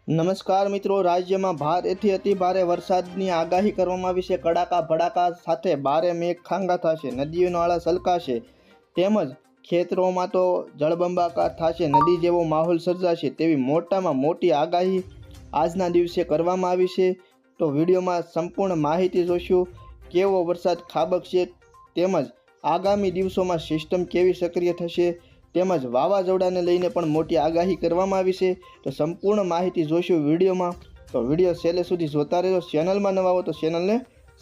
નમસ્કાર મિત્રો, રાજ્યમાં ભારેથી અતિ ભારે વરસાદની આગાહી કરવામાં આવી છે। કડાકા ભડાકા સાથે ભારે મેઘખાંગા થશે, નદીઓ નાળા છલકાશે તેમજ ખેતરોમાં તો જળબંબાકાર થશે, નદી જેવો માહોલ સર્જાશે તેવી મોટામાં મોટી આગાહી આજના દિવસે કરવામાં આવી છે। તો વિડીયોમાં સંપૂર્ણ માહિતી જોઈશું, કેવો વરસાદ ખાબકશે તેમજ આગામી દિવસોમાં સિસ્ટમ કેવી સક્રિય થશે તેમજ વાવાઝોડાને લઈને પણ મોટી આગાહી કરવામાં આવી છે। તો સંપૂર્ણ માહિતી જોઈશું વિડીયોમાં, તો વિડીયો છેલ્લે સુધી જોતા રહેજો। ચેનલમાં નવા હો તો ચેનલને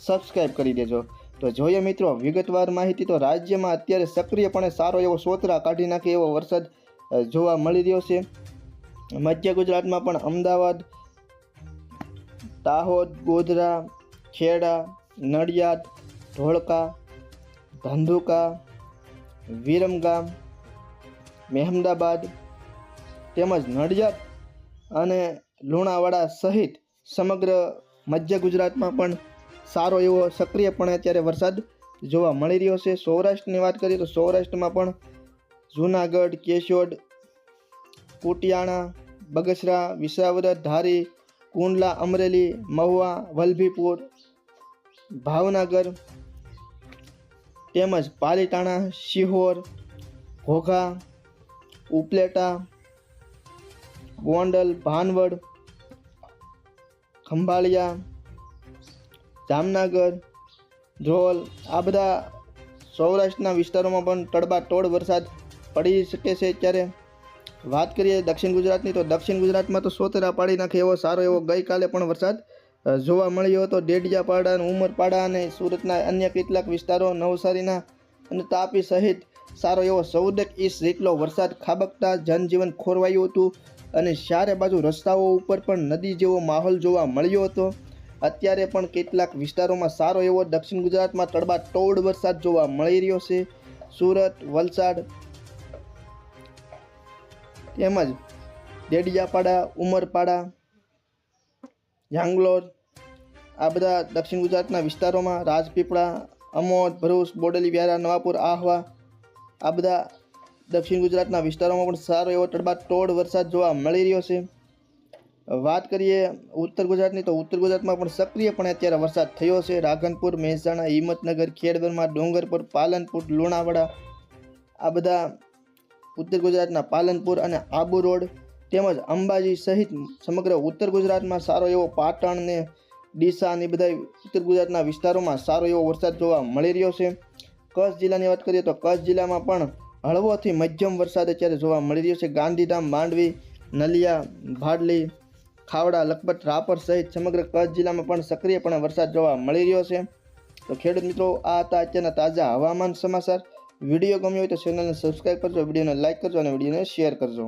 સબસ્ક્રાઈબ કરી દેજો। તો જોઈએ મિત્રો વિગતવાર માહિતી। તો રાજ્યમાં અત્યારે સક્રિયપણે સારો એવો સોતરા કાઢી નાખે એવો વરસાદ જોવા મળી રહ્યો છે। મધ્ય ગુજરાતમાં પણ અમદાવાદ, દાહોદ, ગોધરા, ખેડા, નડિયાદ, ધોળકા, ધંધુકા, વિરમગામ, મહેમદાબાદ તેમજ નડિયાદ અને લુણાવાડા સહિત સમગ્ર મધ્ય ગુજરાતમાં પણ સારો એવો સક્રિયપણે અત્યારે વરસાદ જોવા મળી રહ્યો છે। સૌરાષ્ટ્રની વાત કરીએ તો સૌરાષ્ટ્રમાં પણ જૂનાગઢ, કેશોદ, કુટિયાણા, બગસરા, વિસાવદર, ધારી, કુંડલા, અમરેલી, મહુવા, વલભીપુર, ભાવનગર તેમજ પાલીતાણા, શિહોર, ઘોઘા, ઉપલેટા, ગોંડલ, ભાનવડ, ખંભાળિયા, જામનગર, ધ્રોલ આ બધા સૌરાષ્ટ્રના વિસ્તારોમાં પણ તડબાતોડ વરસાદ પડી શકે છે। ત્યારે વાત કરીએ દક્ષિણ ગુજરાતની, તો દક્ષિણ ગુજરાતમાં તો સોતરા પાડી નાખે એવો સારો એવો ગઈકાલે પણ વરસાદ જોવા મળ્યો હતો। ડેડિયાપાડા, ઉમરપાડા અને સુરતના અન્ય કેટલાક વિસ્તારો, નવસારીના અને તાપી સહિત સારો એવો 14 ઇંચ જેટલો વરસાદ ખાબકતા જનજીવન ખોરવાયું હતું અને ચારે બાજુ રસ્તાઓ ઉપર પણ નદી જેવો માહોલ જોવા મળ્યો હતો। અત્યારે પણ કેટલાક વિસ્તારોમાં સારો એવો દક્ષિણ ગુજરાતમાં તડબાતોડ વરસાદ જોવા મળી રહ્યો છે। સુરત, વલસાડ તેમજ ડેડિયાપાડા, ઉમરપાડા, યાંગલોર આ બધા દક્ષિણ ગુજરાતના વિસ્તારોમાં, રાજપીપળા, અમોદ, ભરૂચ, બોડેલી, વ્યારા, નવાપુર, આહવા આ બધા દક્ષિણ ગુજરાતના વિસ્તારોમાં પણ સારો એવો તડબાતોડ વરસાદ જોવા મળી રહ્યો છે। વાત કરીએ ઉત્તર ગુજરાતની, તો ઉત્તર ગુજરાતમાં પણ સક્રિયપણે અત્યારે વરસાદ થયો છે। રાધનપુર, મહેસાણા, હિંમતનગર, ખેડબ્રહ્મા, ડુંગરપુર, પાલનપુર, લુણાવાડા આ બધા ઉત્તર ગુજરાતના પાલનપુર અને આબુ રોડ તેમજ અંબાજી સહિત સમગ્ર ઉત્તર ગુજરાતમાં સારો એવો પાટણ ને ડીસા અને બધા ઉત્તર ગુજરાતના વિસ્તારોમાં સારો એવો વરસાદ જોવા મળી રહ્યો છે। કચ્છ જિલ્લાની વાત કરીએ તો કચ્છ જિલ્લામાં પણ હળવોથી મધ્યમ વરસાદ અત્યારે જોવા મળી રહ્યો છે। ગાંધીધામ, માંડવી, નલિયા, ભાડલી, ખાવડા, લખપત, રાપર સહિત સમગ્ર કચ્છ જિલ્લામાં પણ સક્રિયપણે વરસાદ જોવા મળી રહ્યો છે। તો ખેડૂત મિત્રો, આ હતા અત્યારના તાજા હવામાન સમાચાર। વિડીયો ગમ્યો હોય તો ચેનલને સબસ્ક્રાઈબ કરજો, વિડીયોને લાઇક કરજો અને વિડીયોને શેર કરજો।